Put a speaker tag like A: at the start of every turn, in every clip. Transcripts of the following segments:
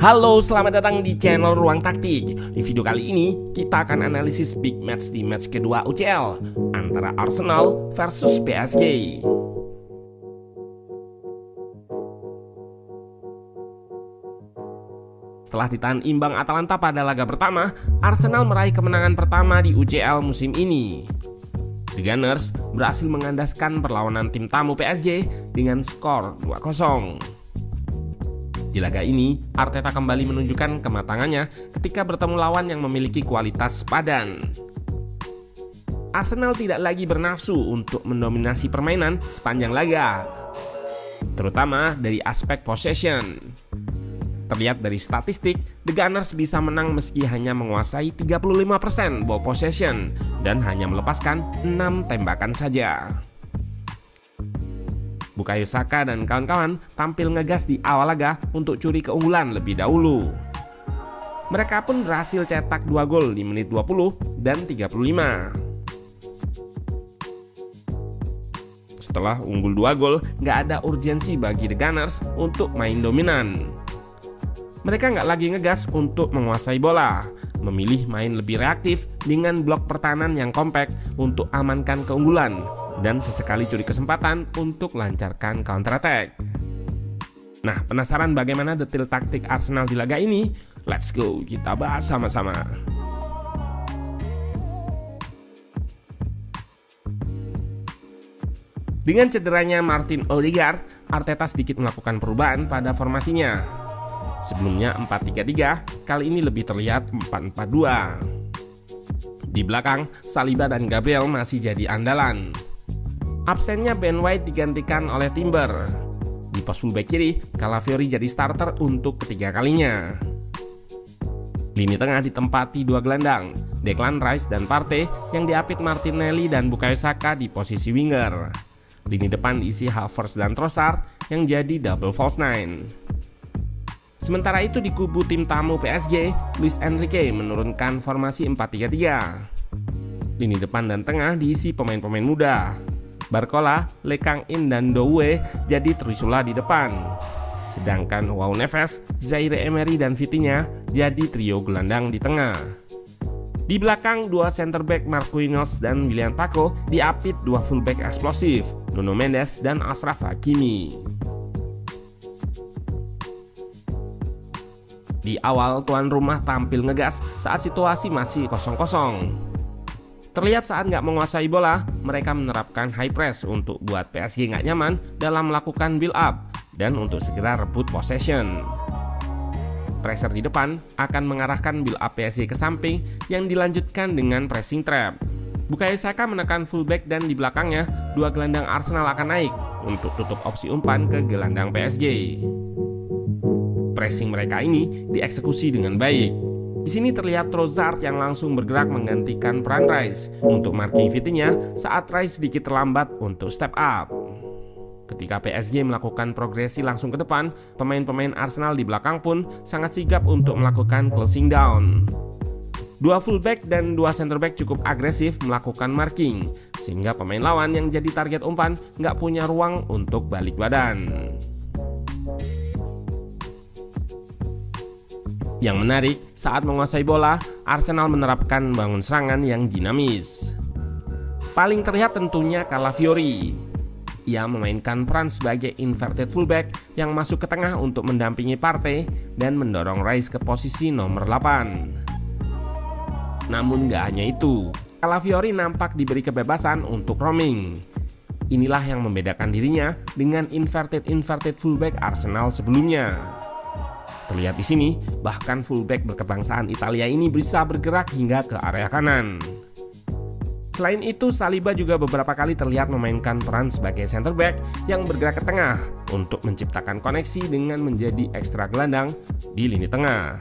A: Halo, selamat datang di channel Ruang Taktik. Di video kali ini, kita akan analisis big match di match kedua UCL antara Arsenal versus PSG. Setelah ditahan imbang Atalanta pada laga pertama, Arsenal meraih kemenangan pertama di UCL musim ini. The Gunners berhasil mengandaskan perlawanan tim tamu PSG dengan skor 2-0. Di laga ini, Arteta kembali menunjukkan kematangannya ketika bertemu lawan yang memiliki kualitas sepadan. Arsenal tidak lagi bernafsu untuk mendominasi permainan sepanjang laga, terutama dari aspek possession. Terlihat dari statistik, The Gunners bisa menang meski hanya menguasai 35% ball possession dan hanya melepaskan 6 tembakan saja. Bukayo Saka dan kawan-kawan tampil ngegas di awal laga untuk curi keunggulan lebih dahulu. Mereka pun berhasil cetak 2 gol di menit 20 dan 35. Setelah unggul 2 gol, nggak ada urgensi bagi The Gunners untuk main dominan. Mereka nggak lagi ngegas untuk menguasai bola, memilih main lebih reaktif dengan blok pertahanan yang kompak untuk amankan keunggulan dan sesekali curi kesempatan untuk lancarkan counter attack. Nah, penasaran bagaimana detail taktik Arsenal di laga ini? Let's go, kita bahas sama-sama. Dengan cederanya Martin Odegaard, Arteta sedikit melakukan perubahan pada formasinya. Sebelumnya 4-3-3, kali ini lebih terlihat 4-4-2. Di belakang, Saliba dan Gabriel masih jadi andalan. Absennya Ben White digantikan oleh Timber. Di pos fullback kiri, Calafiori jadi starter untuk ketiga kalinya. Lini tengah ditempati 2 gelandang, Declan Rice dan Partey, yang diapit Martinelli dan Bukayo Saka di posisi winger. Lini depan diisi Havertz dan Trossard yang jadi double false nine. Sementara itu di kubu tim tamu PSG, Luis Enrique menurunkan formasi 4-3-3. Lini depan dan tengah diisi pemain-pemain muda. Barcola, Lekang In dan Doué jadi Trisula di depan. Sedangkan Joao Neves, Zaire Emery dan Vitinha jadi trio gelandang di tengah. Di belakang, 2 center back Marquinhos dan William Paco diapit 2 fullback eksplosif, Nuno Mendes dan Achraf Hakimi. Di awal, tuan rumah tampil ngegas saat situasi masih 0-0. Terlihat saat nggak menguasai bola, mereka menerapkan high press untuk buat PSG nggak nyaman dalam melakukan build up dan untuk segera rebut possession. Pressure di depan akan mengarahkan build up PSG ke samping yang dilanjutkan dengan pressing trap. Bukayo Saka menekan fullback dan di belakangnya 2 gelandang Arsenal akan naik untuk tutup opsi umpan ke gelandang PSG. Pressing mereka ini dieksekusi dengan baik. Di sini terlihat Trossard yang langsung bergerak menggantikan peran Rice untuk marking Vitinha saat Rice sedikit terlambat untuk step up. Ketika PSG melakukan progresi langsung ke depan, pemain-pemain Arsenal di belakang pun sangat sigap untuk melakukan closing down. 2 fullback dan 2 center back cukup agresif melakukan marking, sehingga pemain lawan yang jadi target umpan nggak punya ruang untuk balik badan. Yang menarik, saat menguasai bola, Arsenal menerapkan bangun serangan yang dinamis. Paling terlihat tentunya Calafiori. Ia memainkan peran sebagai inverted fullback yang masuk ke tengah untuk mendampingi Partey dan mendorong Rice ke posisi nomor 8. Namun gak hanya itu, Calafiori nampak diberi kebebasan untuk roaming. Inilah yang membedakan dirinya dengan inverted fullback Arsenal sebelumnya. Terlihat di sini, bahkan fullback berkebangsaan Italia ini bisa bergerak hingga ke area kanan. Selain itu, Saliba juga beberapa kali terlihat memainkan peran sebagai center back yang bergerak ke tengah untuk menciptakan koneksi dengan menjadi ekstra gelandang di lini tengah.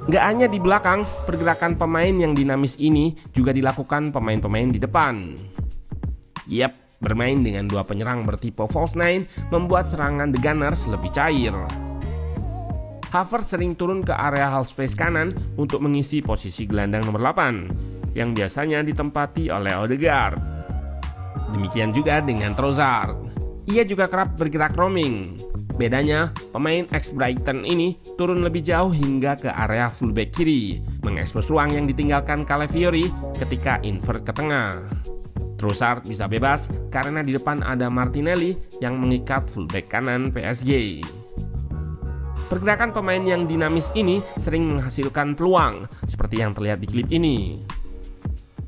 A: Gak hanya di belakang, pergerakan pemain yang dinamis ini juga dilakukan pemain-pemain di depan. Yap, bermain dengan 2 penyerang bertipe false nine membuat serangan The Gunners lebih cair. Havertz sering turun ke area half space kanan untuk mengisi posisi gelandang nomor 8 yang biasanya ditempati oleh Odegaard. Demikian juga dengan Trossard. Ia juga kerap bergerak roaming. Bedanya, pemain ex-Brighton ini turun lebih jauh hingga ke area fullback kiri, mengekspos ruang yang ditinggalkan Calafiori ketika invert ke tengah. Trossard bisa bebas karena di depan ada Martinelli yang mengikat fullback kanan PSG. Pergerakan pemain yang dinamis ini sering menghasilkan peluang, seperti yang terlihat di klip ini.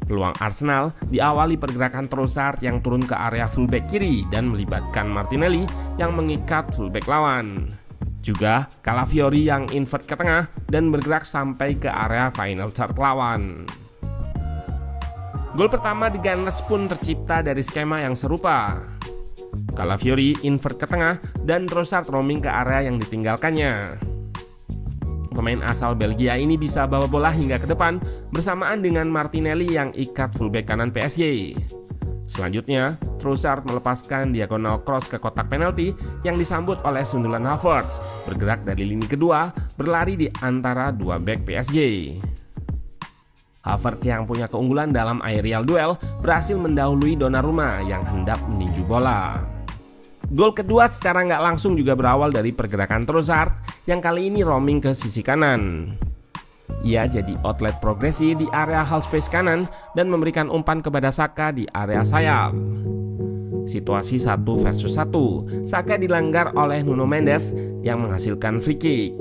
A: Peluang Arsenal diawali pergerakan Trossard yang turun ke area fullback kiri dan melibatkan Martinelli yang mengikat fullback lawan. Juga Calafiori yang invert ke tengah dan bergerak sampai ke area final third lawan. Gol pertama di Gunners pun tercipta dari skema yang serupa. Calafiori invert ke tengah dan Trossard roaming ke area yang ditinggalkannya. Pemain asal Belgia ini bisa bawa bola hingga ke depan bersamaan dengan Martinelli yang ikat fullback kanan PSG. Selanjutnya, Trossard melepaskan diagonal cross ke kotak penalti yang disambut oleh sundulan Havertz, bergerak dari lini kedua, berlari di antara dua bek PSG. Havertz yang punya keunggulan dalam aerial duel berhasil mendahului Donnarumma yang hendak meninju bola. Gol kedua secara nggak langsung juga berawal dari pergerakan Trossard yang kali ini roaming ke sisi kanan. Ia jadi outlet progresi di area half space kanan dan memberikan umpan kepada Saka di area sayap. Situasi 1 versus 1, Saka dilanggar oleh Nuno Mendes yang menghasilkan free kick.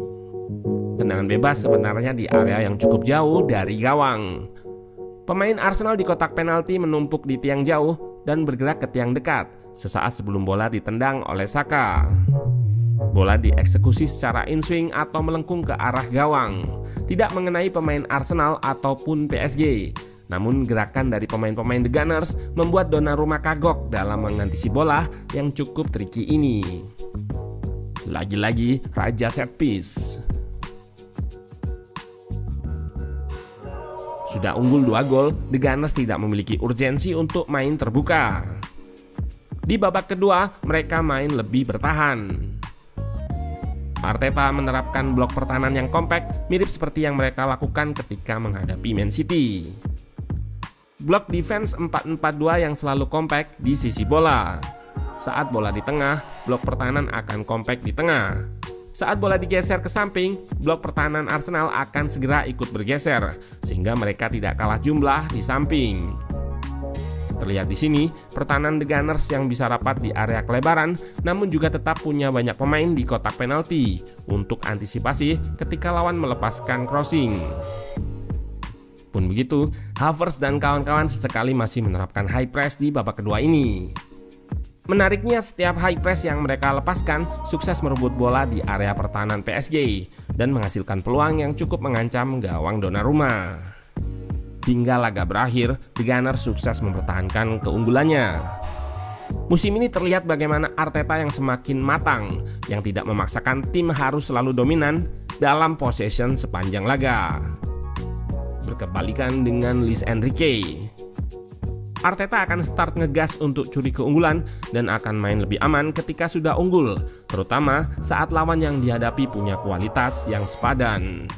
A: Tendangan bebas sebenarnya di area yang cukup jauh dari gawang. Pemain Arsenal di kotak penalti menumpuk di tiang jauh dan bergerak ke tiang dekat sesaat sebelum bola ditendang oleh Saka. Bola dieksekusi secara in-swing atau melengkung ke arah gawang, tidak mengenai pemain Arsenal ataupun PSG. Namun gerakan dari pemain-pemain The Gunners membuat Donnarumma kagok dalam mengantisipasi bola yang cukup tricky ini. Lagi-lagi raja set piece. Sudah unggul 2 gol, The Gunners tidak memiliki urgensi untuk main terbuka. Di babak kedua, mereka main lebih bertahan. Arteta menerapkan blok pertahanan yang kompak, mirip seperti yang mereka lakukan ketika menghadapi Man City. Blok defense 4-4-2 yang selalu kompak di sisi bola. Saat bola di tengah, blok pertahanan akan kompak di tengah. Saat bola digeser ke samping, blok pertahanan Arsenal akan segera ikut bergeser, sehingga mereka tidak kalah jumlah di samping. Terlihat di sini, pertahanan The Gunners yang bisa rapat di area kelebaran, namun juga tetap punya banyak pemain di kotak penalti untuk antisipasi ketika lawan melepaskan crossing. Pun begitu, Havertz dan kawan-kawan sesekali masih menerapkan high press di babak kedua ini. Menariknya, setiap high press yang mereka lepaskan sukses merebut bola di area pertahanan PSG dan menghasilkan peluang yang cukup mengancam gawang Donnarumma. Hingga laga berakhir, The Gunners sukses mempertahankan keunggulannya. Musim ini terlihat bagaimana Arteta yang semakin matang, yang tidak memaksakan tim harus selalu dominan dalam possession sepanjang laga. Berkebalikan dengan Luis Enrique. Arteta akan start ngegas untuk curi keunggulan dan akan main lebih aman ketika sudah unggul, terutama saat lawan yang dihadapi punya kualitas yang sepadan.